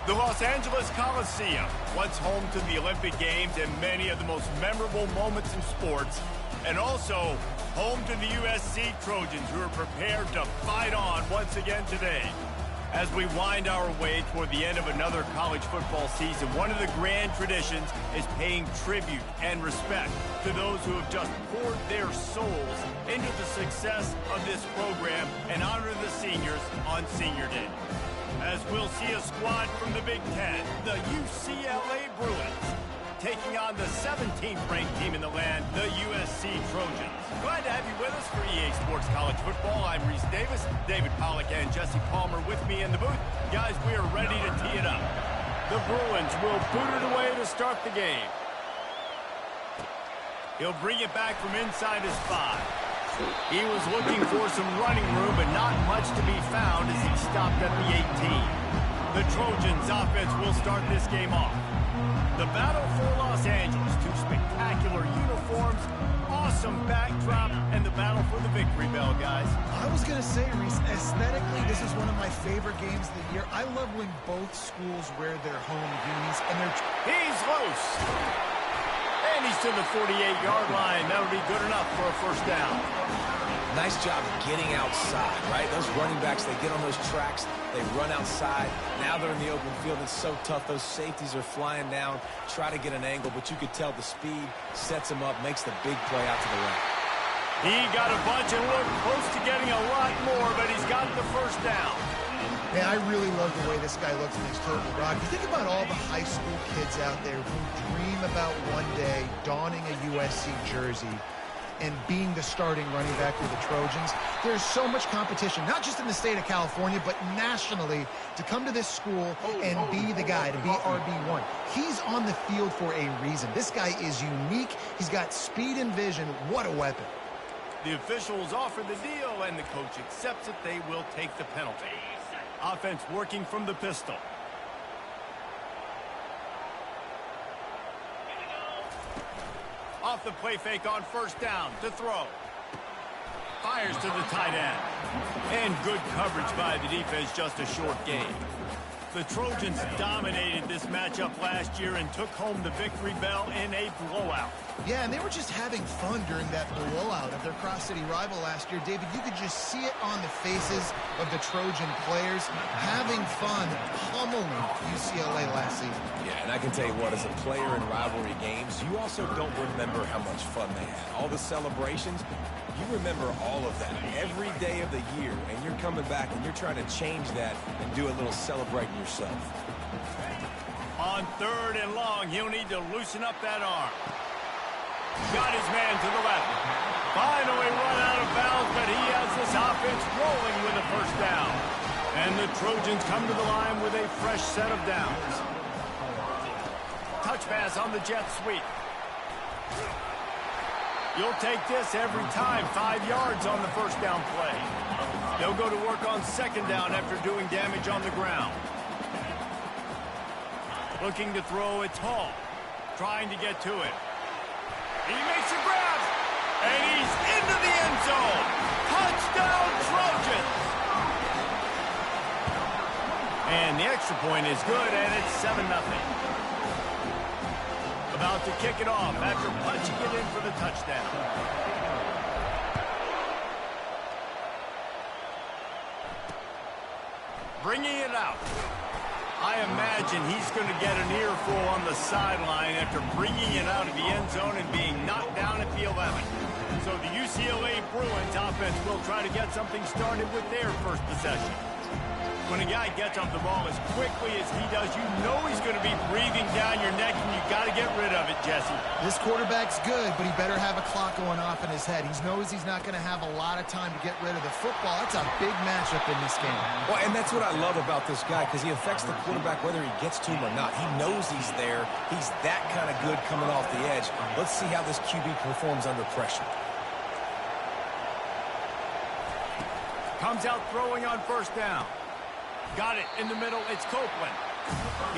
The Los Angeles Coliseum, once home to the Olympic Games and many of the most memorable moments in sports, and also home to the USC Trojans, who are prepared to fight on once again today. As we wind our way toward the end of another college football season, one of the grand traditions is paying tribute and respect to those who have just poured their souls into the success of this program and honor the seniors on Senior Day. As we'll see a squad from the Big Ten, the UCLA Bruins, taking on the 17th ranked team in the land, the USC Trojans. Glad to have you with us for EA Sports College Football. I'm Reese Davis, David Pollack and Jesse Palmer with me in the booth. Guys, we are ready to tee it up. The Bruins will boot it away to start the game. He'll bring it back from inside his 5. He was looking for some running room, but not much to be found as he stopped at the 18. The Trojans offense will start this game off. The battle for Los Angeles, 2 spectacular uniforms, awesome backdrop, and the battle for the victory bell, guys. I was going to say, Reese, aesthetically, this is one of my favorite games of the year. I love when both schools wear their home unis, and they're... He's loose. And he's to the 48-yard line. That'll be good enough for a first down. Nice job of getting outside, right? Those running backs, they get on those tracks, they run outside. Now they're in the open field. It's so tough. Those safeties are flying down, try to get an angle, but you could tell the speed sets him up, makes the big play out to the right. He got a bunch and looked close to getting a lot more, but he's got the first down. Man, I really love the way this guy looks in his total rock. You think about all the high school kids out there who dream about one day donning a USC jersey and being the starting running back for the Trojans. There's so much competition, not just in the state of California, but nationally, to come to this school and be the guy, to be RB1. He's on the field for a reason. This guy is unique. He's got speed and vision. What a weapon. The officials offer the deal, and the coach accepts it. They will take the penalty. Offense working from the pistol. Off the play fake on first down to throw. Fires to the tight end. And good coverage by the defense, just a short gain. The Trojans dominated this matchup last year and took home the victory bell in a blowout. Yeah, and they were just having fun during that blowout of their cross-city rival last year. David, you could just see it on the faces of the Trojan players, having fun, pummeling UCLA last season. Yeah, and I can tell you what, as a player in rivalry games, you also don't remember how much fun they had. All the celebrations, you remember all of that every day of the year, and you're coming back and you're trying to change that and do a little celebrating yourself. On 3rd and long, he'll need to loosen up that arm. Got his man to the left. Finally run out of bounds, but he has this offense rolling with a first down. And the Trojans come to the line with a fresh set of downs. Touch pass on the jet sweep. You'll take this every time. 5 yards on the first down play. They'll go to work on 2nd down after doing damage on the ground. Looking to throw, it's Hall. Trying to get to it. He makes a grab, and he's into the end zone. Touchdown, Trojans! And the extra point is good, and it's 7-0. About to kick it off after punching it in for the touchdown. Bringing it out. I imagine he's going to get an earful on the sideline after bringing it out of the end zone and being knocked down at the 11. So the UCLA Bruins offense will try to get something started with their first possession. When a guy gets off the ball as quickly as he does, you know he's going to be breathing down your neck, and you got to get rid of it, Jesse. This quarterback's good, but he better have a clock going off in his head. He knows he's not going to have a lot of time to get rid of the football. That's a big matchup in this game. Well, and that's what I love about this guy, because he affects the quarterback whether he gets to him or not. He knows he's there. He's that kind of good coming off the edge. Let's see how this QB performs under pressure. Comes out throwing on first down. Got it in the middle. It's Copeland.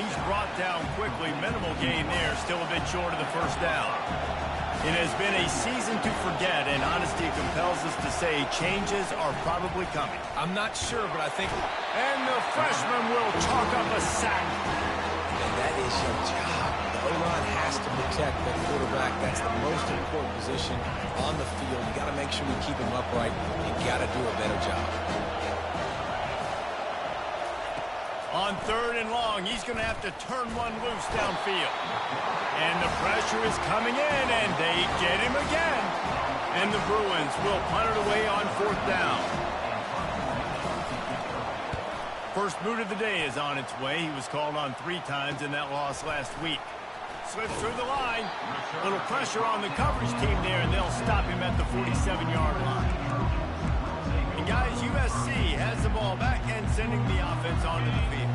He's brought down quickly. Minimal gain there. Still a bit short of the first down. It has been a season to forget, and honesty compels us to say changes are probably coming. I'm not sure, but I think... And the freshman will chalk up a sack. And that is your job. The O-line has to protect that quarterback. That's the most important position on the field. You got to make sure we keep him upright. You got to do a better job. On 3rd and long, he's going to have to turn one loose downfield. And the pressure is coming in, and they get him again. And the Bruins will punt it away on 4th down. First boot of the day is on its way. He was called on 3 times in that loss last week. Slips through the line. Little pressure on the coverage team there, and they'll stop him at the 47-yard line. And guys, USC has the ball back and sending the offense onto the field.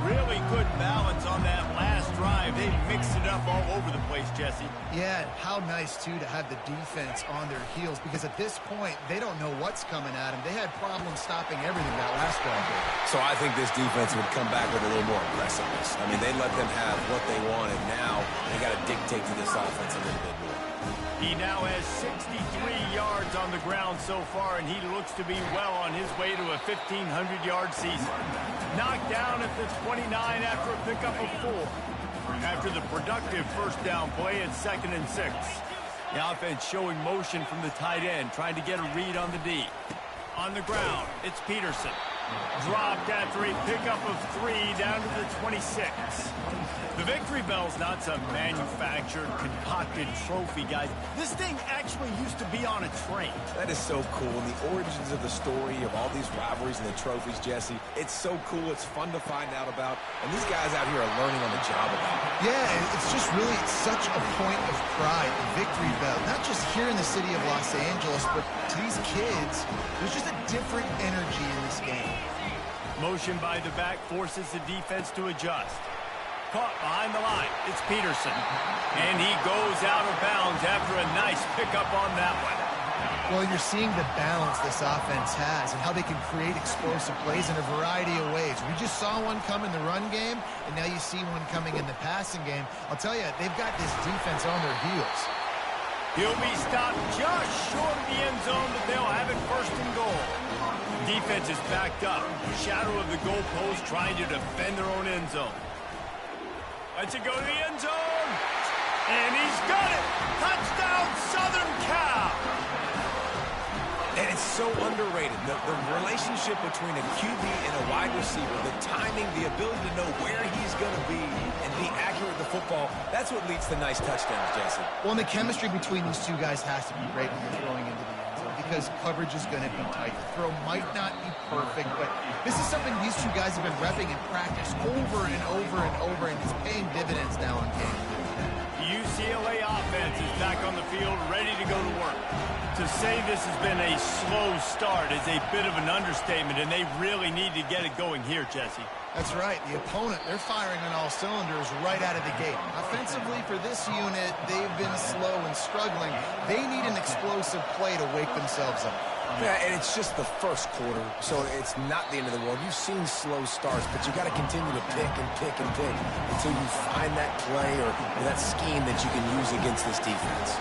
Really good balance on that last drive. They mixed it up all over the place, Jesse. Yeah, how nice, too, to have the defense on their heels, because at this point, they don't know what's coming at them. They had problems stopping everything that last drive. So I think this defense would come back with a little more aggressiveness. I mean, they let them have what they wanted. Now they got to dictate to this offense a little bit more. He now has 63 yards on the ground so far, and he looks to be well on his way to a 1,500-yard season. Knocked down at the 29 after a pickup of 4. After the productive first down play at 2nd and 6. The offense showing motion from the tight end, trying to get a read on the D. On the ground, it's Peterson. Dropped after a pickup of 3 down to the 26. The victory bell's not some manufactured, concocted trophy, guys. This thing actually used to be on a train. That is so cool. And the origins of the story of all these rivalries and the trophies, Jesse, it's so cool. It's fun to find out about. And these guys out here are learning on the job about it. Yeah, it's just really such a point of pride, the victory bell. Not just here in the city of Los Angeles, but to these kids, there's just a different energy in this game. Motion by the back forces the defense to adjust. Caught behind the line. It's Peterson. And he goes out of bounds after a nice pickup on that one. Well, you're seeing the balance this offense has and how they can create explosive plays in a variety of ways. We just saw one come in the run game, and now you see one coming in the passing game. I'll tell you, they've got this defense on their heels. He'll be stopped just short of the end zone, but they'll have it 1st and goal. Defense is backed up. Shadow of the goalpost trying to defend their own end zone. Lets it go to the end zone. And he's got it. Touchdown, Southern Cal. And it's so underrated. The relationship between a QB and a wide receiver, the timing, the ability to know where he's going to be and be accurate with the football, that's what leads to nice touchdowns, Jesse. Well, and the chemistry between these two guys has to be great when you're throwing into the end zone because coverage is going to be tight. The throw might not be perfect, but this is something these two guys have been repping in practice over and over and over, and it's paying dividends now in game. The UCLA offense is back on the field, ready to go to work. To say this has been a slow start is a bit of an understatement, and they really need to get it going here, Jesse. That's right. The opponent, they're firing on all cylinders right out of the gate. Offensively, for this unit, they've been slow and struggling. They need an explosive play to wake themselves up. Yeah, and it's just the first quarter, so it's not the end of the world. You've seen slow starts, but you got to continue to pick and pick and pick until you find that play or that scheme that you can use against this defense.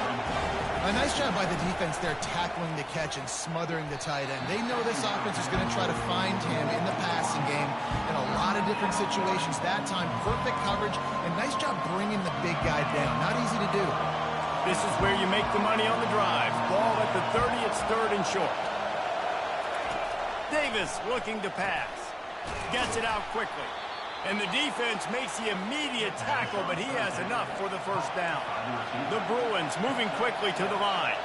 A nice job by the defense there tackling the catch and smothering the tight end. They know this offense is going to try to find him in the passing game in a lot of different situations. That time, perfect coverage, and nice job bringing the big guy down. Not easy to do. This is where you make the money on the drive. Ball at the 30, it's 3rd and short. Davis looking to pass. Gets it out quickly. And the defense makes the immediate tackle, but he has enough for the 1st down. The Bruins moving quickly to the line.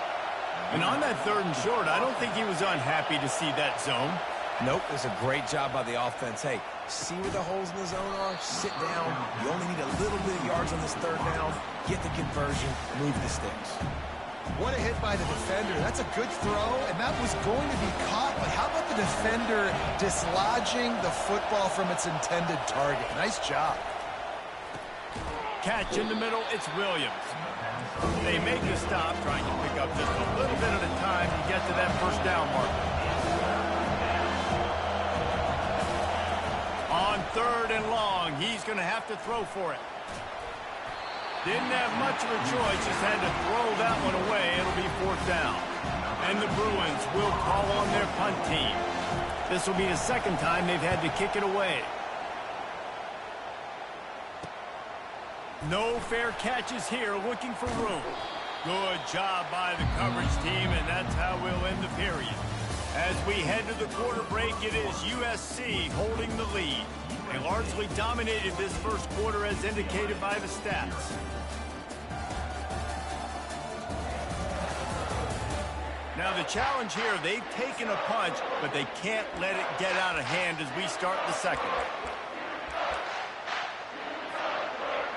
And on that 3rd and short, I don't think he was unhappy to see that zone. Nope, it's a great job by the offense. Hey, see where the holes in the zone are, sit down. You only need a little bit of yards on this 3rd down. Get the conversion, move the sticks. What a hit by the defender. That's a good throw, and that was going to be caught. But how about the defender dislodging the football from its intended target? Nice job. Catch in the middle, it's Williams. They make a stop, trying to pick up just a little bit at a time to get to that 1st down marker. On 3rd and long, he's going to have to throw for it. Didn't have much of a choice, just had to throw that one away. It'll be 4th down. And the Bruins will call on their punt team. This will be the 2nd time they've had to kick it away. No fair catches here, looking for room. Good job by the coverage team, and that's how we'll end the period. As we head to the quarter break, it is USC holding the lead. They largely dominated this first quarter as indicated by the stats. Now the challenge here, they've taken a punch, but they can't let it get out of hand as we start the 2nd.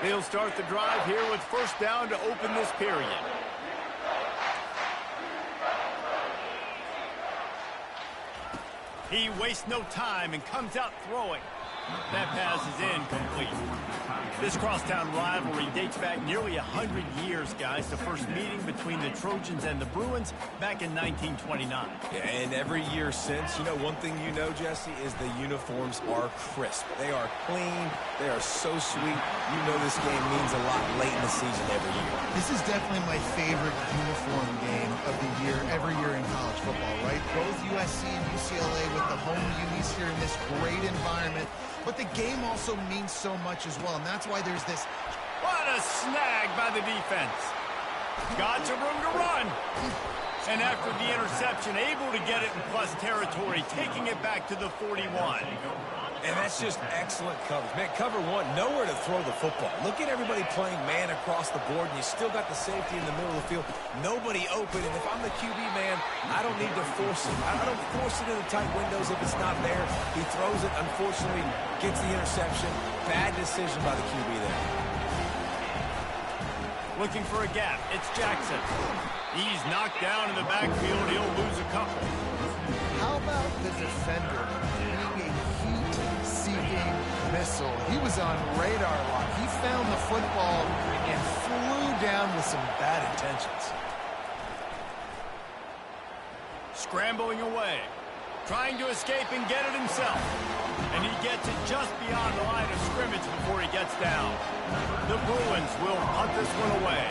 They'll start the drive here with 1st down to open this period. He wastes no time and comes out throwing. That pass is incomplete. This crosstown rivalry dates back nearly 100 years, guys. The first meeting between the Trojans and the Bruins back in 1929. Yeah, and every year since, you know, one thing you know, Jesse, is the uniforms are crisp. They are clean. They are so sweet. You know this game means a lot late in the season every year. This is definitely my favorite uniform game of the year, every year in college football, right? Both USC and UCLA with the home unis here in this great environment. But the game also means so much as well, and that's why there's this. What a snag by the defense. Got some room to run. And after the interception, able to get it in plus territory, taking it back to the 41. And that's just excellent coverage. Man, cover one, nowhere to throw the football. Look at everybody playing man across the board, and you still got the safety in the middle of the field. Nobody open, and if I'm the QB, man, I don't need to force it. I don't force it in the tight windows if it's not there. He throws it, unfortunately, gets the interception. Bad decision by the QB there. Looking for a gap. It's Jackson. He's knocked down in the backfield. He'll lose a couple. How about the defender being a heat-seeking missile? He was on radar lock. He found the football and flew down with some bad intentions. Scrambling away. Trying to escape and get it himself. And he gets it just beyond the line of scrimmage before he gets down. The Bruins will punt this one away.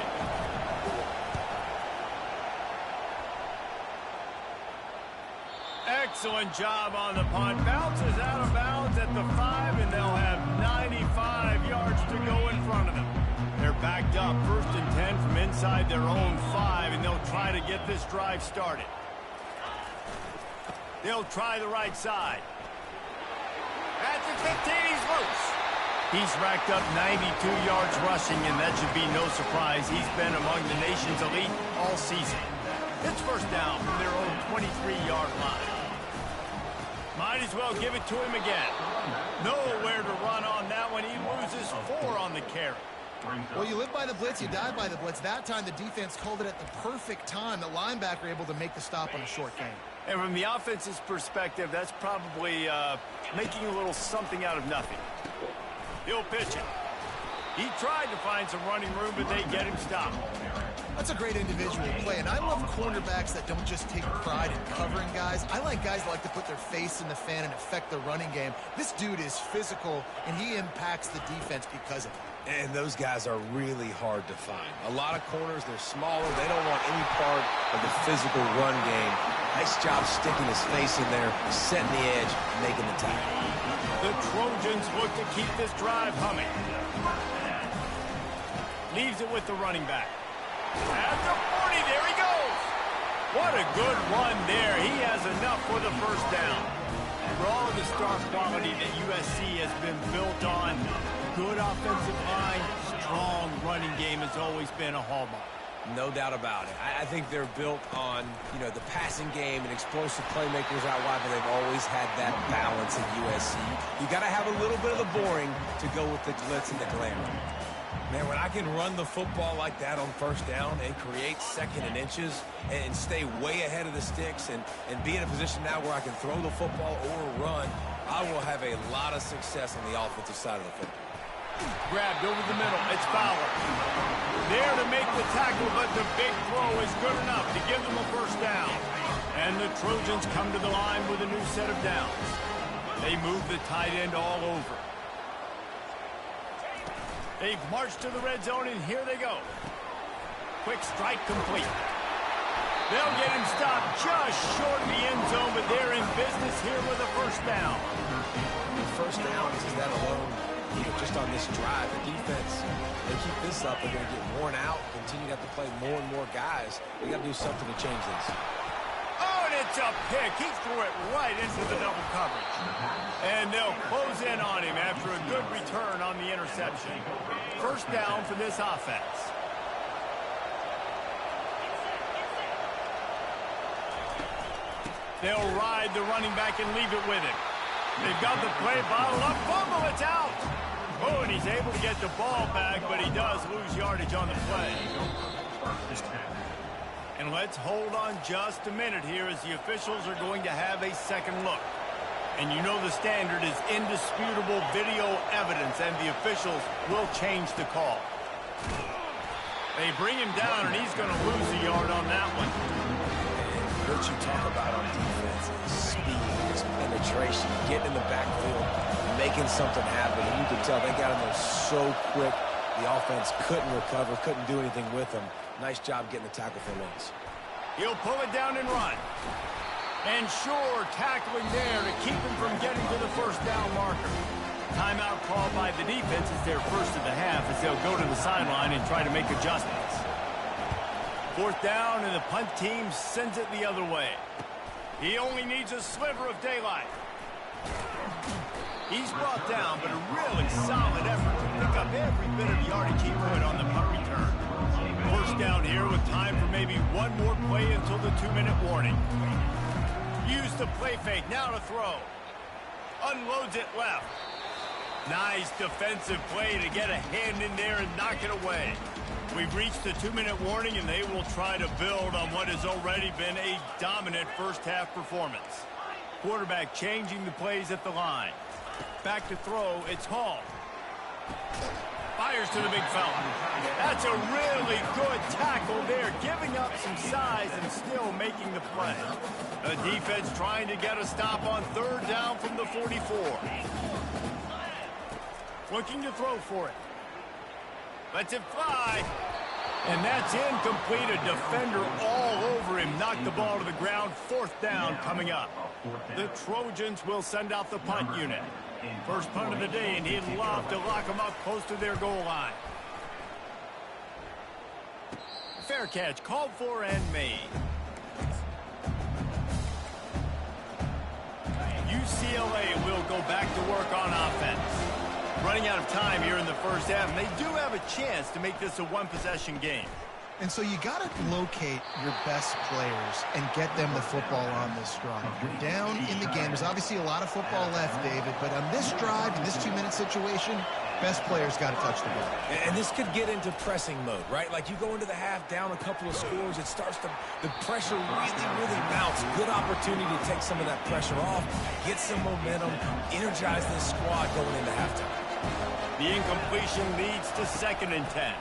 Excellent job on the punt. Bounces out of bounds at the 5, and they'll have 95 yards to go in front of them. They're backed up 1st and 10 from inside their own 5, and they'll try to get this drive started. They'll try the right side. At the 15, he's loose. He's racked up 92 yards rushing, and that should be no surprise. He's been among the nation's elite all season. It's 1st down from their own 23-yard line. Might as well give it to him again. Nowhere to run on that one. He loses 4 on the carry. Well, you live by the blitz, you die by the blitz. That time the defense called it at the perfect time. The linebacker able to make the stop on a short gain. And from the offense's perspective, that's probably making a little something out of nothing. He'll pitch it. He tried to find some running room, but they get him stopped. That's a great individual play, and I love cornerbacks that don't just take pride in covering guys. I like guys that like to put their face in the fan and affect the running game. This dude is physical, and he impacts the defense because of it. And those guys are really hard to find. A lot of corners, they're smaller. They don't want any part of the physical run game. Nice job sticking his face in there, setting the edge, making the tackle. The Trojans look to keep this drive humming. Leaves it with the running back. At the 40, there he goes. What a good run there. He has enough for the 1st down. For all of the star quality that USC has been built on, good offensive line, strong running game has always been a hallmark. No doubt about it. I think they're built on, you know, the passing game and explosive playmakers out wide, but they've always had that balance in USC. You got to have a little bit of the boring to go with the glitz and the glamour. Man, when I can run the football like that on 1st down and create 2nd and inches and stay way ahead of the sticks and be in a position now where I can throw the football or run, I will have a lot of success on the offensive side of the football. Grabbed over the middle. It's Fowler. There to make the tackle, but the big throw is good enough to give them a 1st down. And the Trojans come to the line with a new set of downs. They move the tight end all over. They've marched to the red zone, and here they go. Quick strike complete. They'll get him stopped just short of the end zone, but they're in business here with a first down. First down is that alone. Just on this drive, the defense, they keep this up, they're going to get worn out, continue to have to play more and more guys. They got to do something to change this. Oh, and it's a pick. He threw it right into the double coverage. And they'll close in on him after a good return on the interception. First down for this offense. They'll ride the running back and leave it with him. They've got the play bottled up. Fumble, it's out. Oh, and he's able to get the ball back, but he does lose yardage on the play. And let's hold on just a minute here as the officials are going to have a second look. And you know the standard is indisputable video evidence, and the officials will change the call. They bring him down, and he's going to lose a yard on that one. What you talk about on defense is speed, is penetration, getting in the backfield, making something happen. And you can tell they got in there so quick. The offense couldn't recover, couldn't do anything with them. Nice job getting the tackle for loss. He'll pull it down and run. And sure, tackling there to keep him from getting to the first down marker. Timeout called by the defense is their first of the half as they'll go to the sideline and try to make adjustments. Fourth down, and the punt team sends it the other way. He only needs a sliver of daylight. He's brought down, but a really solid effort to pick up every bit of yardage he could on the punt return. First down here with time for maybe one more play until the 2-minute warning. Use the play fake, now to throw. Unloads it left. Nice defensive play to get a hand in there and knock it away. We've reached the 2-minute warning, and they will try to build on what has already been a dominant first-half performance. Quarterback changing the plays at the line. Back to throw, it's Hall. Fires to the big fella. That's a really good tackle there, giving up some size and still making the play. The defense trying to get a stop on third down from the 44. Looking to throw for it. Lets it fly. And that's incomplete. A defender all over him. Knocked the ball to the ground. Fourth down coming up. The Trojans will send out the punt unit. First punt of the day, and he'd love to lock them up close to their goal line. Fair catch, called for and made. UCLA will go back to work on offense. Running out of time here in the first half, and they do have a chance to make this a one-possession game. And so you got to locate your best players and get them the football on this drive. You're down in the game. There's obviously a lot of football left, David, but on this drive, in this 2-minute situation, best players got to touch the ball. And this could get into pressing mode, right? Like you go into the half down a couple of scores, it starts to, the pressure really mounts. Good opportunity to take some of that pressure off, get some momentum, energize this squad going into halftime. The incompletion leads to 2nd and 10.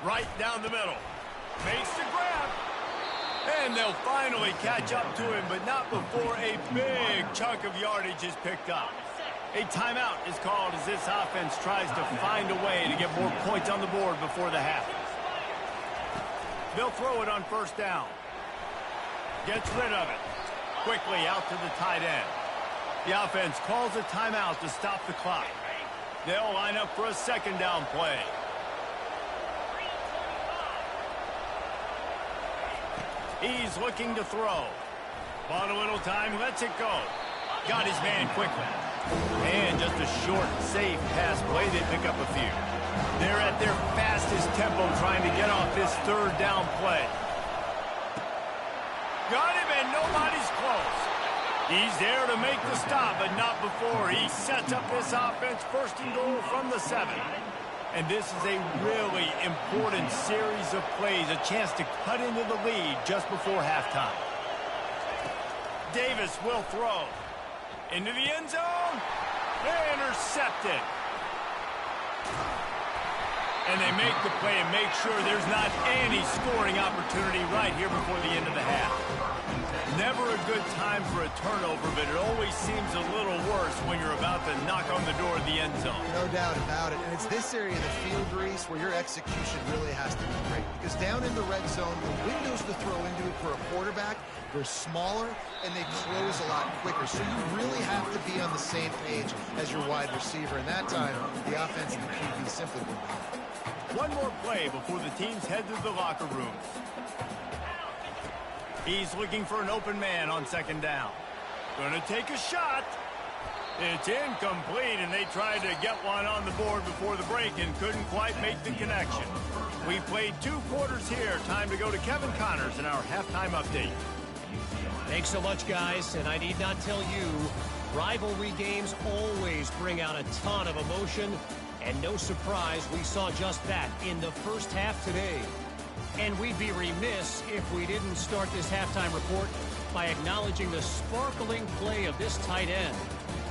Right down the middle. Makes the grab. And they'll finally catch up to him, but not before a big chunk of yardage is picked up. A timeout is called as this offense tries to find a way to get more points on the board before the half. They'll throw it on first down. Gets rid of it. Quickly out to the tight end. The offense calls a timeout to stop the clock. They'll line up for a second down play. He's looking to throw. Bought a little time, lets it go. Got his man quickly. And just a short, safe pass play. They pick up a few. They're at their fastest tempo trying to get off this third down play. Got him, and nobody's close. He's there to make the stop, but not before. He sets up this offense first and goal from the 7. And this is a really important series of plays, a chance to cut into the lead just before halftime. Davis will throw. Into the end zone. Intercepted. And they make the play and make sure there's not any scoring opportunity right here before the end of the half. Never a good time for a turnover, but it always seems a little worse when you're about to knock on the door of the end zone. No doubt about it. And it's this area of the field, Reese, where your execution really has to be great. Because down in the red zone, the windows to throw into it for a quarterback, they're smaller and they close a lot quicker. So you really have to be on the same page as your wide receiver. And that time, the offense and the QB simply wouldn't have it. One more play before the teams head to the locker rooms. He's looking for an open man on second down. Gonna take a shot. It's incomplete, and they tried to get one on the board before the break and couldn't quite make the connection. We played 2 quarters here. Time to go to Kevin Connors in our halftime update. Thanks so much, guys, and I need not tell you, rivalry games always bring out a ton of emotion, and no surprise, we saw just that in the first half today. And we'd be remiss if we didn't start this halftime report by acknowledging the sparkling play of this tight end.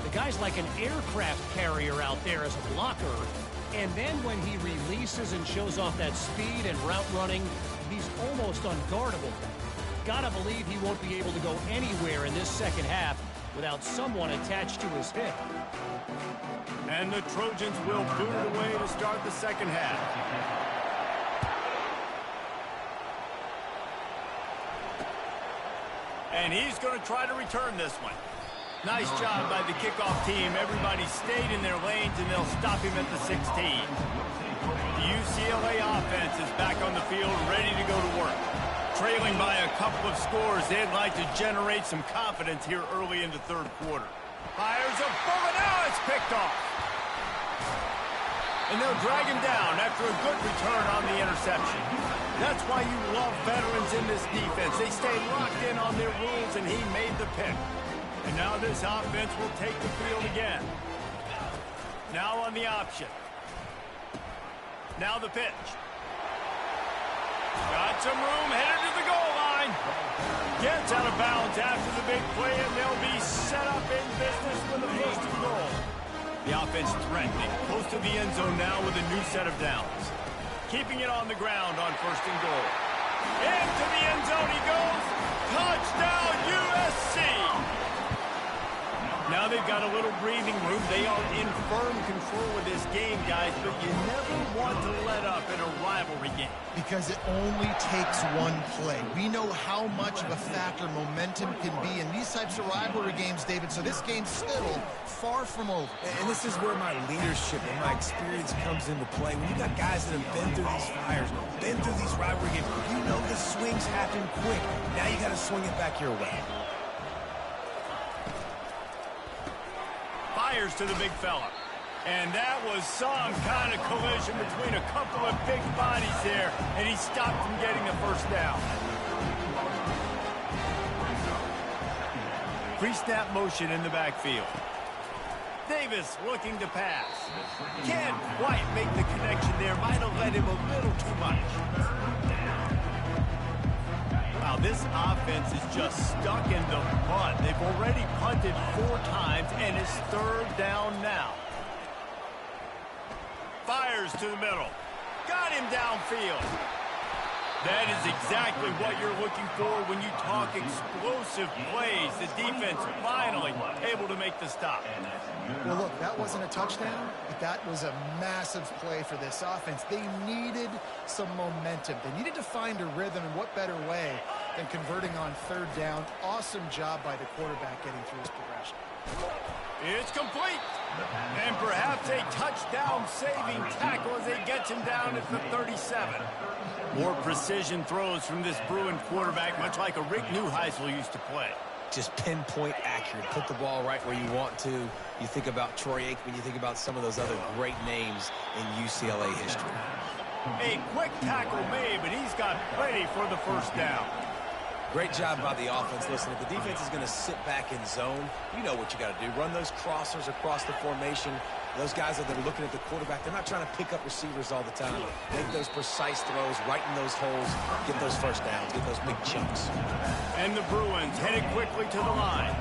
The guy's like an aircraft carrier out there as a blocker, and then when he releases and shows off that speed and route running, he's almost unguardable. Gotta believe he won't be able to go anywhere in this second half without someone attached to his hip. And the Trojans will boot it away to start the second half. And he's going to try to return this one. Nice job by the kickoff team. Everybody stayed in their lanes, and they'll stop him at the 16. The UCLA offense is back on the field, ready to go to work. Trailing by a couple of scores, they'd like to generate some confidence here early in the third quarter. Fires a bullet. Now it's picked off. And they'll drag him down after a good return on the interception. That's why you love veterans in this defense. They stay locked in on their rules, and he made the pick. And now this offense will take the field again. Now on the option. Now the pitch. Got some room, headed to the goal line. Gets out of bounds after the big play, and they'll be set up in business with a first and goal. The offense threatening, close to the end zone now with a new set of downs. Keeping it on the ground on first and goal. Into the end zone he goes. Touchdown, USC! Now they've got a little breathing room. They are in firm control of this game, guys, but you never want to let up in a rivalry game. Because it only takes one play. We know how much of a factor momentum can be in these types of rivalry games, David, so this game's still far from over. And this is where my leadership and my experience comes into play. When you got guys that have been through these fires, been through these rivalry games, you know the swings happen quick. Now you got to swing it back your way. Fires to the big fella. And that was some kind of collision between a couple of big bodies there, and he stopped from getting the first down. Pre-snap motion in the backfield. Davis looking to pass. Can't quite make the connection there. Might have led him a little too much. Wow, this offense is just stuck in the mud. They've already punted 4 times, and it's third down now. Fires to the middle. Got him downfield. That is exactly what you're looking for when you talk explosive plays. The defense finally able to make the stop. Well, look, that wasn't a touchdown, but that was a massive play for this offense. They needed some momentum. They needed to find a rhythm, and what better way than converting on third down. Awesome job by the quarterback getting through his progression. It's complete. And perhaps a touchdown-saving tackle as they get him down at the 37. More precision throws from this Bruin quarterback, much like a Rick Neuheisel used to play. Just pinpoint accurate. Put the ball right where you want to. You think about Troy Aikman, you think about some of those other great names in UCLA history. A quick tackle made, but he's got plenty for the first down. Great job by the offense. Listen, if the defense is going to sit back in zone, you know what you got to do. Run those crossers across the formation. Those guys that are looking at the quarterback, they're not trying to pick up receivers all the time. Make those precise throws, right in those holes, get those first downs, get those big chunks. And the Bruins headed quickly to the line.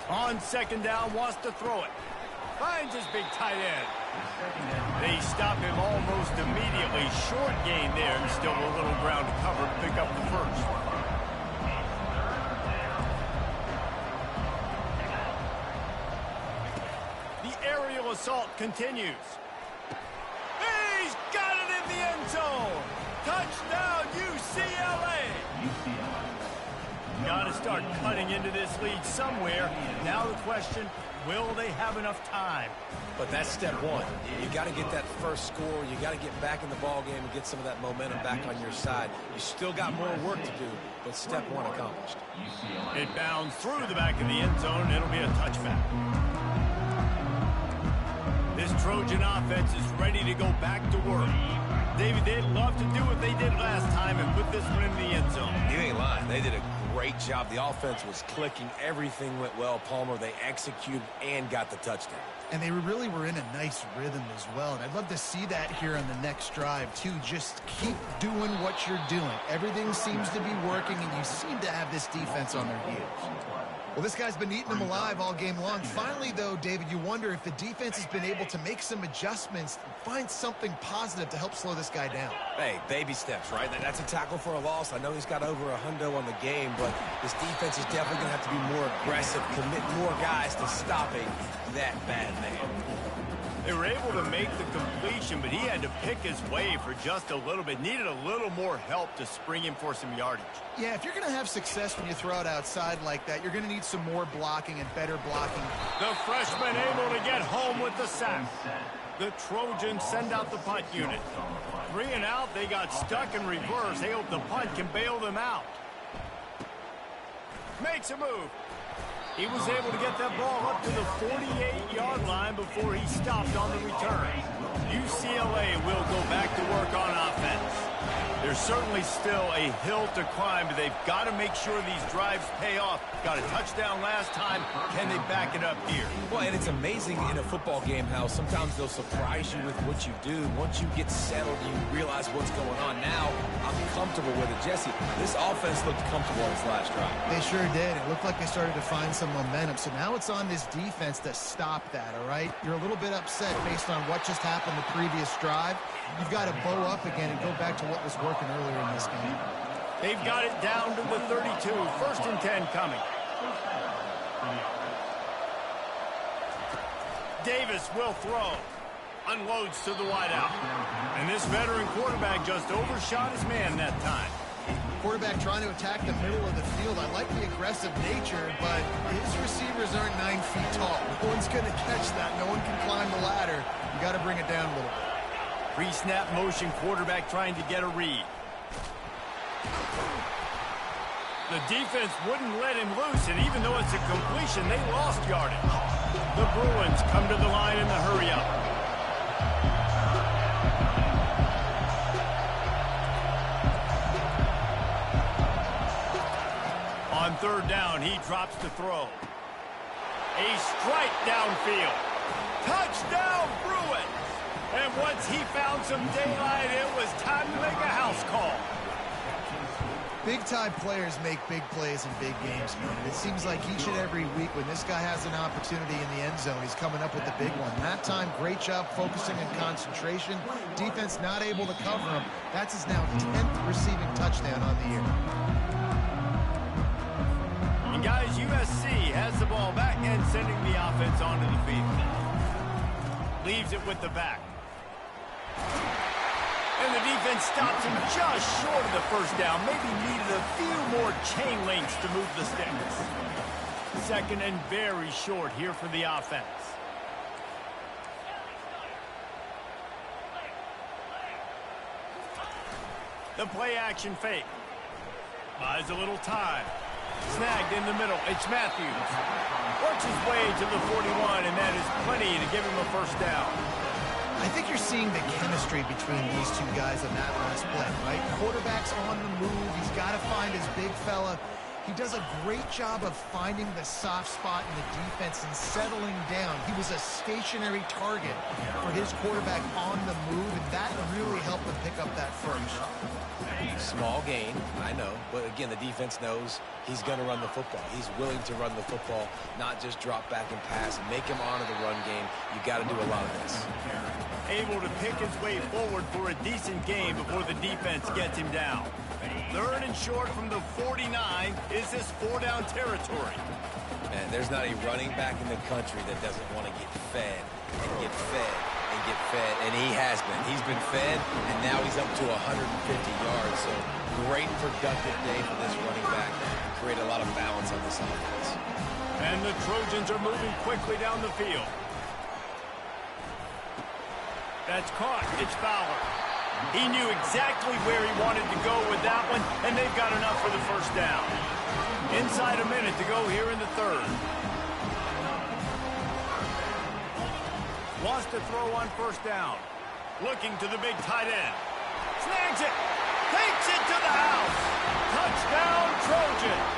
On second down, wants to throw it. Finds his big tight end. They stop him almost immediately. Short gain there, and still a little ground to cover to pick up the first. The aerial assault continues. He's got it in the end zone. Touchdown, UCLA. Got to start cutting into this lead somewhere. Now the question, will they have enough time? But that's step one. You got to get that first score. You got to get back in the ball game and get some of that momentum back on your side. You still got more work to do, but step one accomplished. It bounds through the back of the end zone, and it'll be a touchback. This Trojan offense is ready to go back to work. David, they'd love to do what they did last time and put this one in the end zone. You ain't lying. They did a great job. The offense was clicking. Everything went well, Palmer. They executed and got the touchdown. And they really were in a nice rhythm as well. And I'd love to see that here on the next drive, too. Just keep doing what you're doing. Everything seems to be working, and you seem to have this defense on their heels. Well, this guy's been eating them alive all game long. Finally, though, David, you wonder if the defense has been able to make some adjustments, find something positive to help slow this guy down. Hey, baby steps, right? That's a tackle for a loss. I know he's got over $100 on the game, but this defense is definitely going to have to be more aggressive, commit more guys to stopping that bad man. They were able to make the completion, but he had to pick his way for just a little bit. Needed a little more help to spring him for some yardage. Yeah, if you're going to have success when you throw it outside like that, you're going to need some more blocking and better blocking. The freshman able to get home with the sack. The Trojans send out the punt unit. 3 and out, they got stuck in reverse. They hope the punt can bail them out. Makes a move. He was able to get that ball up to the 48-yard line before he stopped on the return. UCLA will go back to work on offense. There's certainly still a hill to climb, but they've got to make sure these drives pay off. Got a touchdown last time. Can they back it up here? Well, and it's amazing in a football game how sometimes they'll surprise you with what you do. Once you get settled, you realize what's going on. Now, I'm comfortable with it. Jesse, this offense looked comfortable on this last drive. They sure did. It looked like they started to find some momentum. So now it's on this defense to stop that, all right? You're a little bit upset based on what just happened the previous drive. You've got to bow up again and go back to what was working earlier in this game. They've got it down to the 32. 1st and 10 coming. Davis will throw. Unloads to the wideout. And this veteran quarterback just overshot his man that time. Quarterback trying to attack the middle of the field. I like the aggressive nature, but his receivers aren't 9 feet tall. No one's going to catch that. No one can climb the ladder. You got to bring it down a little bit. Pre-snap motion, quarterback trying to get a read. The defense wouldn't let him loose, and even though it's a completion, they lost yardage. The Bruins come to the line in the hurry-up. On 3rd down, he drops to throw. A strike downfield. Touchdown, Bruins! And once he found some daylight, it was time to make a house call. Big-time players make big plays in big games, man. It seems like each and every week when this guy has an opportunity in the end zone, he's coming up with the big one. That time, great job focusing and concentration. Defense not able to cover him. That's his now 10th receiving touchdown on the year. And guys, USC has the ball back and sending the offense onto the field. Leaves it with the back. And the defense stops him just short of the 1st down. Maybe needed a few more chain links to move the sticks. 2nd and very short here for the offense. The play action fake. Buys a little time. Snagged in the middle. It's Matthews. Works his way to the 41, and that is plenty to give him a 1st down. I think you're seeing the chemistry between these two guys on that last play, right? Quarterback's on the move. He's got to find his big fella. He does a great job of finding the soft spot in the defense and settling down. He was a stationary target for his quarterback on the move, and that really helped him pick up that 1st. Small gain, I know, but again, the defense knows he's going to run the football. He's willing to run the football, not just drop back and pass and make him honor the run game. You got to do a lot of this. able to pick his way forward for a decent game before the defense gets him down. 3rd and short from the 49. Is this 4-down territory? Man, there's not a running back in the country that doesn't want to get fed and get fed and get fed, and he has been. He's been fed, and now he's up to 150 yards. So great productive day for this running back and create a lot of balance on this offense. And the Trojans are moving quickly down the field. That's caught. It's Fowler. He knew exactly where he wanted to go with that one, and they've got enough for the first down. Inside a minute to go here in the 3rd. Wants to throw on first down. Looking to the big tight end. Snags it. Takes it to the house. Touchdown, Trojans.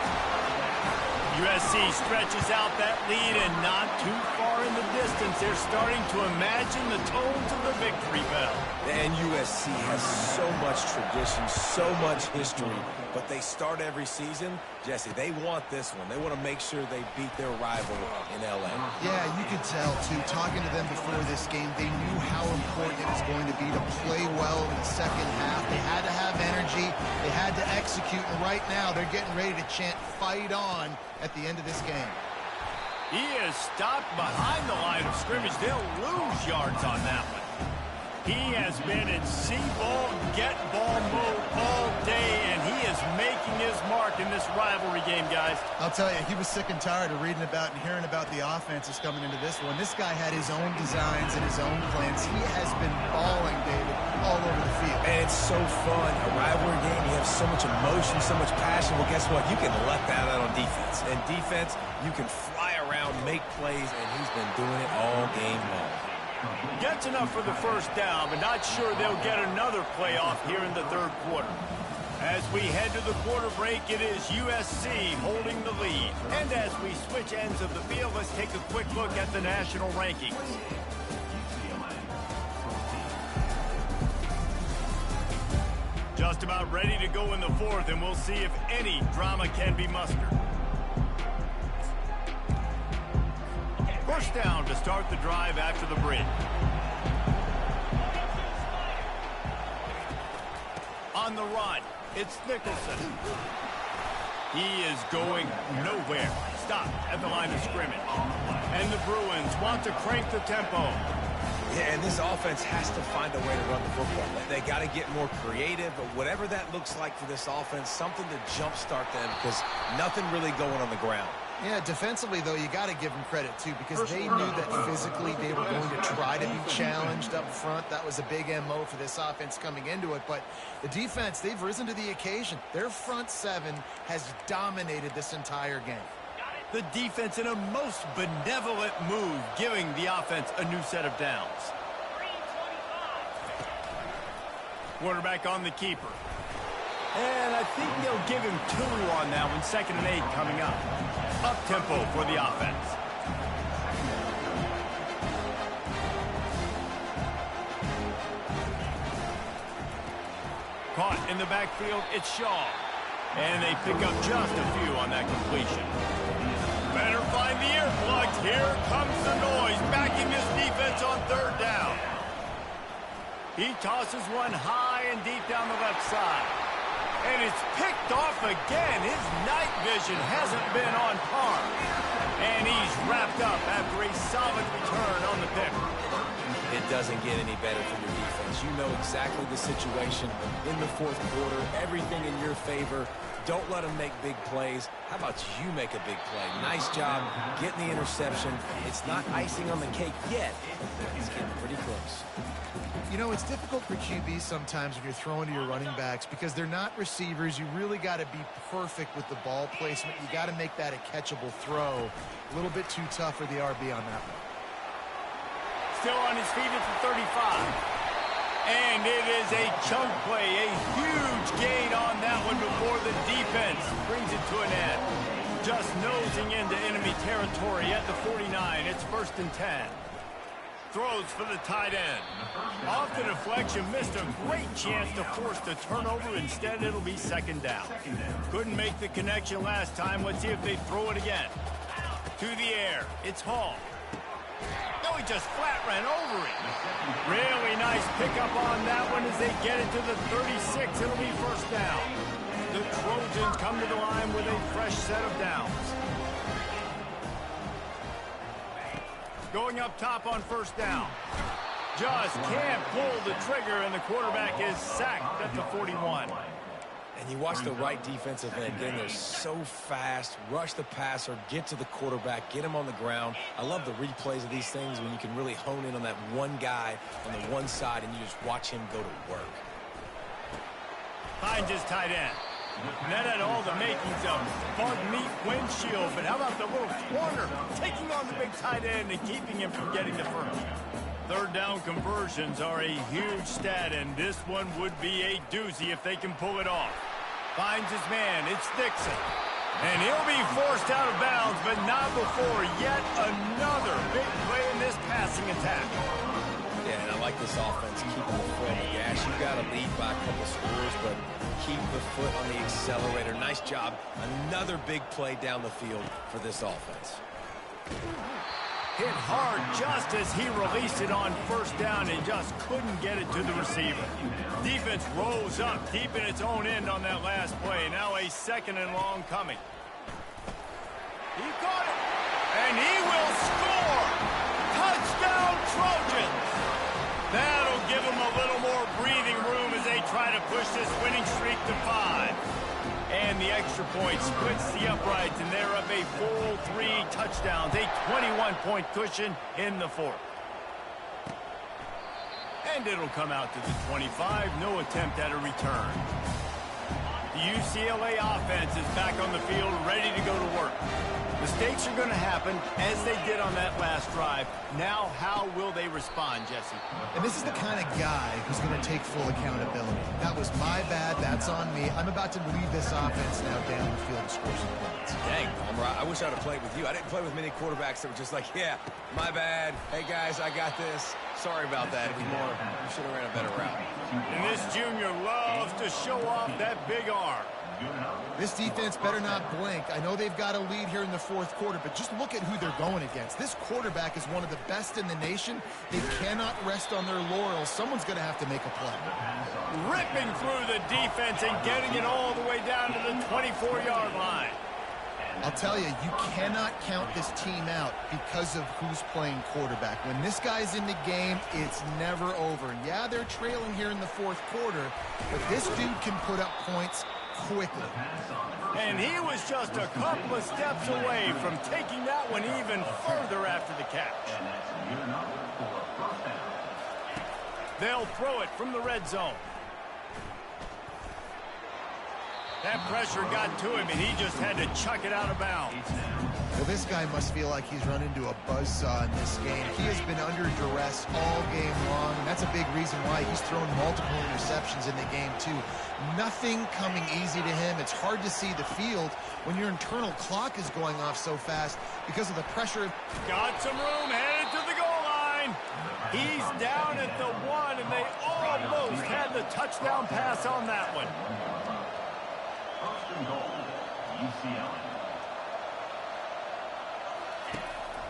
USC stretches out that lead, and not too far in the distance. They're starting to imagine the tones of the victory bell. And USC has so much tradition, so much history, but they start every season. Jesse, they want this one. They want to make sure they beat their rival in L.A. Yeah, you could tell, too. Talking to them before this game, they knew how important it was going to be to play well in the second half. They had to have energy. They had to execute. And right now, they're getting ready to chant "Fight on" at the end of this game. He is stopped behind the line of scrimmage. They'll lose yards on that one. He has been in see-ball, get-ball mode all day, and he is making his mark in this rivalry game, guys. I'll tell you, he was sick and tired of reading about and hearing about the offenses coming into this one. This guy had his own designs and his own plans. He has been balling, David, all over the field. And it's so fun. A rivalry game, you have so much emotion, so much passion. Well, guess what? You can let that out on defense. And defense, you can fly around, make plays, and he's been doing it all game long. Gets enough for the first down, but not sure they'll get another play off here in the 3rd quarter. As we head to the quarter break, it is USC holding the lead. And as we switch ends of the field, let's take a quick look at the national rankings. Just about ready to go in the 4th, and we'll see if any drama can be mustered. First down to start the drive after the bridge. On the run, it's Nicholson. He is going nowhere. Stop at the line of scrimmage. And the Bruins want to crank the tempo. Yeah, and this offense has to find a way to run the football. They got to get more creative, but whatever that looks like for this offense, something to jumpstart them, because nothing really going on the ground. Yeah, defensively, though, you got to give them credit, too, because they knew that physically they were going to try to be challenged up front. That was a big MO for this offense coming into it. But the defense, they've risen to the occasion. Their front 7 has dominated this entire game. The defense in a most benevolent move, giving the offense a new set of downs. Quarterback on the keeper. And I think they'll give him 2 on that one. 2nd and 8 coming up. Up-tempo for the offense. Caught in the backfield, it's Shaw. And they pick up just a few on that completion. Better find the earplugs. Here comes the noise, backing this defense on 3rd down. He tosses one high and deep down the left side. And it's picked off again. His night vision hasn't been on par. And he's wrapped up after a solid return on the pick. It doesn't get any better for your defense. You know exactly the situation in the 4th quarter. Everything in your favor. Don't let them make big plays. How about you make a big play? Nice job getting the interception. It's not icing on the cake yet. It's getting pretty close. You know, it's difficult for QBs sometimes when you're throwing to your running backs because they're not receivers. You really got to be perfect with the ball placement. You got to make that a catchable throw. A little bit too tough for the RB on that one. Still on his feet at the 35. And it is a chunk play, a huge gain on that one before the defense brings it to an end. Just nosing into enemy territory at the 49. It's 1st and 10. Throws for the tight end. Off the deflection, missed a great chance to force the turnover. Instead, it'll be 2nd down. Couldn't make the connection last time. Let's see if they throw it again. To the air, it's Hall. No, he just flat ran over it. Really nice pickup on that one as they get it to the 36. It'll be first down. The Trojans come to the line with a fresh set of downs. Going up top on first down. Just can't pull the trigger, and the quarterback is sacked at the 41. And you watch the right defensive end getting there so fast, rush the passer, get to the quarterback, get him on the ground. I love the replays of these things when you can really hone in on that one guy on the one side and you just watch him go to work. Finds his tight end. And that had all the makings of bug meat windshield, but how about the little corner taking on the big tight end and keeping him from getting the first? Third down conversions are a huge stat, and this one would be a doozy if they can pull it off. Finds his man, it's Dixon. And he'll be forced out of bounds, but not before yet another big play in this passing attack. Yeah, and I like this offense, keeping the foot on the gas. You've got to lead by a couple scores, but keep the foot on the accelerator. Nice job. Another big play down the field for this offense. Hit hard just as he released it on first down and just couldn't get it to the receiver. Defense rose up deep in its own end on that last play. Now a second and long coming. He caught it, and he will score. Touchdown Trojans. That'll give them a little more breathing room as they try to push this winning streak to 5. And the extra point splits the uprights, and they're up a full 3 touchdowns, a 21-point cushion in the fourth. And it'll come out to the 25, no attempt at a return. The UCLA offense is back on the field, ready to go to work. Mistakes are going to happen, as they did on that last drive. Now, how will they respond, Jesse? And this is the kind of guy who's going to take full accountability. That was my bad. That's on me. I'm about to lead this offense now down the field and score some points. Dang, Palmer, I wish I would have played with you. I didn't play with many quarterbacks that were just like, yeah, my bad. Hey, guys, I got this. Sorry about that. It was more, you should have ran a better route. And this junior loves to show off that big arm. This defense better not blink. I know they've got a lead here in the fourth quarter, but just look at who they're going against. This quarterback is one of the best in the nation. They cannot rest on their laurels. Someone's going to have to make a play. Ripping through the defense and getting it all the way down to the 24-yard line. I'll tell you, you cannot count this team out because of who's playing quarterback. When this guy's in the game, it's never over. And yeah, they're trailing here in the fourth quarter, but this dude can put up points quickly. And he was just a couple of steps away from taking that one even further after the catch. They'll throw it from the red zone. That pressure got to him, and he just had to chuck it out of bounds. Well, this guy must feel like he's run into a buzzsaw in this game. He has been under duress all game long, and that's a big reason why he's thrown multiple interceptions in the game, too. Nothing coming easy to him. It's hard to see the field when your internal clock is going off so fast because of the pressure. Got some room, headed to the goal line. He's down at the 1, and they almost had the touchdown pass on that one.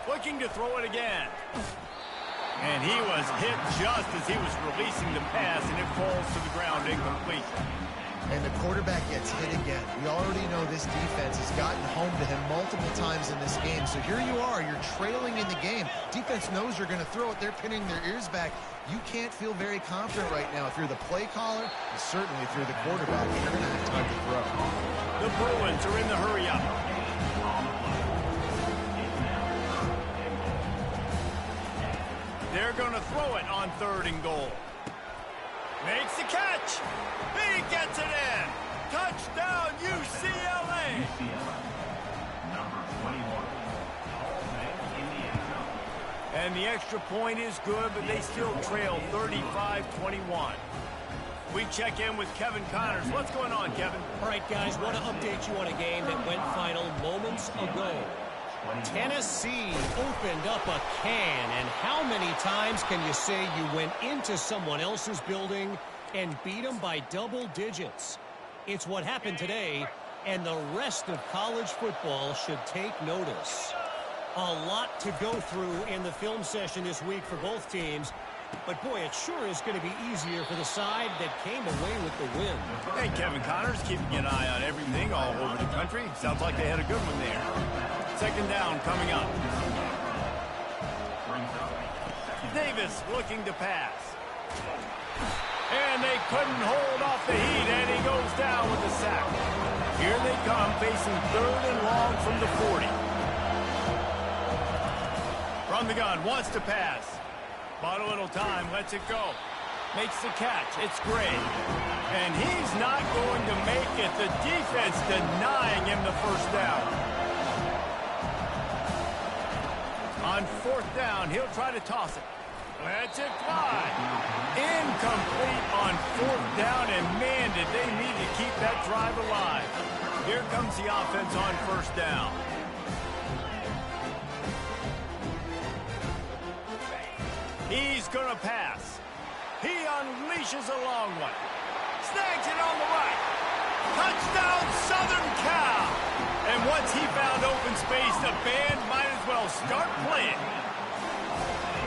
Looking to throw it again. And he was hit just as he was releasing the pass, and it falls to the ground incomplete. And the quarterback gets hit again. We already know this defense has gotten home to him multiple times in this game. So here you are, you're trailing in the game. Defense knows you're going to throw it. They're pinning their ears back. You can't feel very confident right now. If you're the play caller, and certainly if you're the quarterback, you're going to have time to throw. The Bruins are in the hurry up. They're going to throw it on 3rd and goal. Makes the catch. He gets it in. Touchdown, UCLA. Number 21. And the extra point is good, but they still trail 35-21. We check in with Kevin Connors. What's going on, Kevin? All right, guys, want to update you on a game that went final moments ago. Tennessee opened up a can, and how many times can you say you went into someone else's building and beat them by double digits? It's what happened today, and the rest of college football should take notice. A lot to go through in the film session this week for both teams. But, boy, it sure is going to be easier for the side that came away with the win. Hey, Kevin Connors keeping an eye on everything all over the country. Sounds like they had a good one there. Second down coming up. Davis looking to pass. And they couldn't hold off the heat, and he goes down with a sack. Here they come, facing third and long from the 40. From the gun, wants to pass. Bought a little time, lets it go. Makes the catch. It's Gray. And he's not going to make it. The defense denying him the first down. On fourth down, he'll try to toss it. Lets it fly. Incomplete on fourth down, and man, did they need to keep that drive alive. Here comes the offense on first down. He's going to pass. He unleashes a long one. Snags it on the right. Touchdown, Southern Cal. And once he found open space, the band might as well start playing.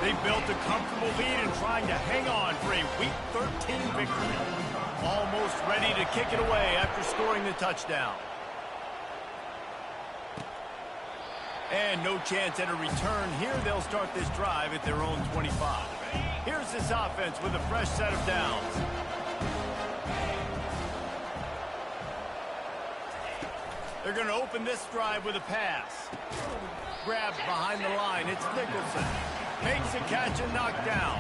They built a comfortable lead and trying to hang on for a Week 13 victory. Almost ready to kick it away after scoring the touchdown. And no chance at a return here. They'll start this drive at their own 25. Here's this offense with a fresh set of downs. They're going to open this drive with a pass. Grabbed behind the line. It's Nicholson. Makes a catch and knocked down.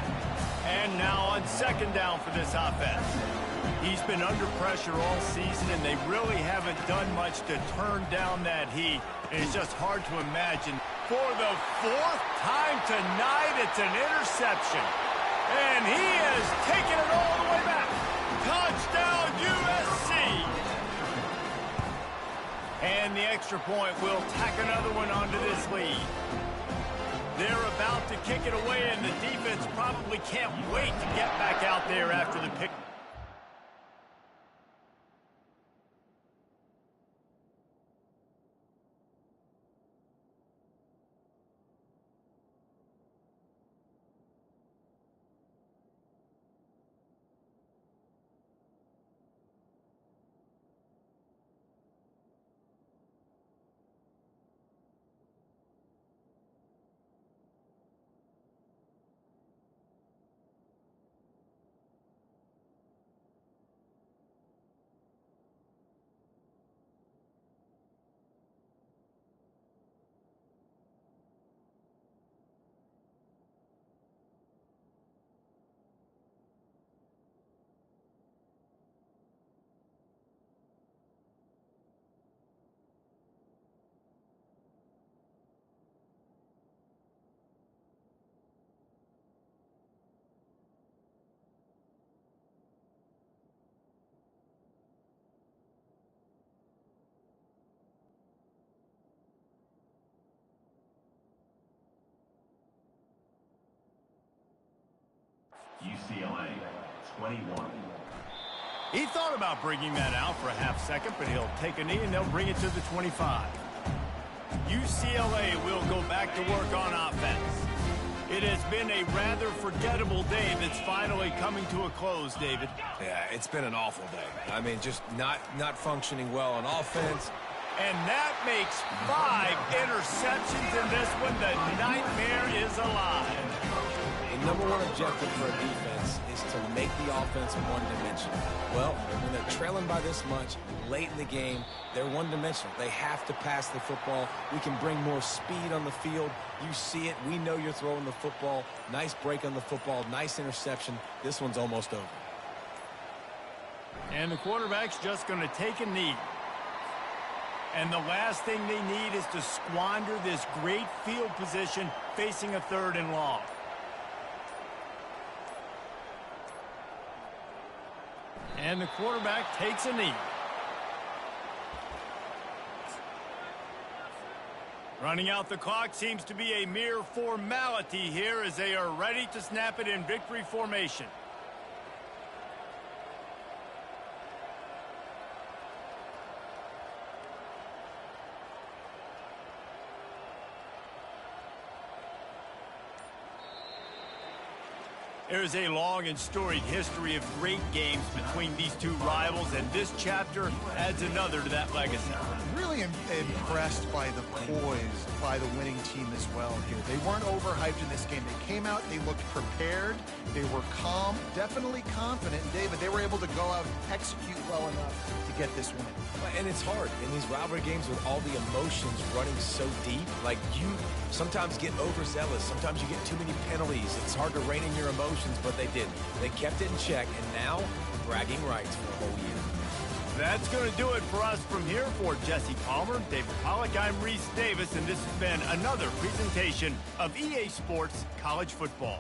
And now on second down for this offense. He's been under pressure all season, and they really haven't done much to turn down that heat. And it's just hard to imagine. For the fourth time tonight, it's an interception. And he has taken it all the way back. Touchdown, USC. And the extra point will tack another one onto this lead. They're about to kick it away, and the defense probably can't wait to get back out there after the pick. UCLA, 21. He thought about bringing that out for a half second, but he'll take a knee and they'll bring it to the 25. UCLA will go back to work on offense. It has been a rather forgettable day that's finally coming to a close, David. Yeah, it's been an awful day. I mean, just not functioning well on offense. And that makes 5 interceptions in this one. The nightmare is alive. The number one objective for a defense is to make the offense one-dimensional. Well, when they're trailing by this much, late in the game, they're one-dimensional. They have to pass the football. We can bring more speed on the field. You see it. We know you're throwing the football. Nice break on the football. Nice interception. This one's almost over. And the quarterback's just going to take a knee. And the last thing they need is to squander this great field position facing a third and long. And the quarterback takes a knee. Running out the clock seems to be a mere formality here as they are ready to snap it in victory formation. There's a long and storied history of great games between these two rivals, and this chapter adds another to that legacy. Really impressed by the poise by the winning team as well here. They weren't overhyped in this game. They came out, they looked prepared, they were calm, definitely confident. And David, they were able to go out and execute well enough to get this win. And it's hard in these rivalry games with all the emotions running so deep. Like, you sometimes get overzealous. Sometimes you get too many penalties. It's hard to rein in your emotions, but they did. They kept it in check, and now bragging rights for a whole year. That's going to do it for us from here. For Jesse Palmer, David Pollack, I'm Reese Davis, and this has been another presentation of EA Sports College Football.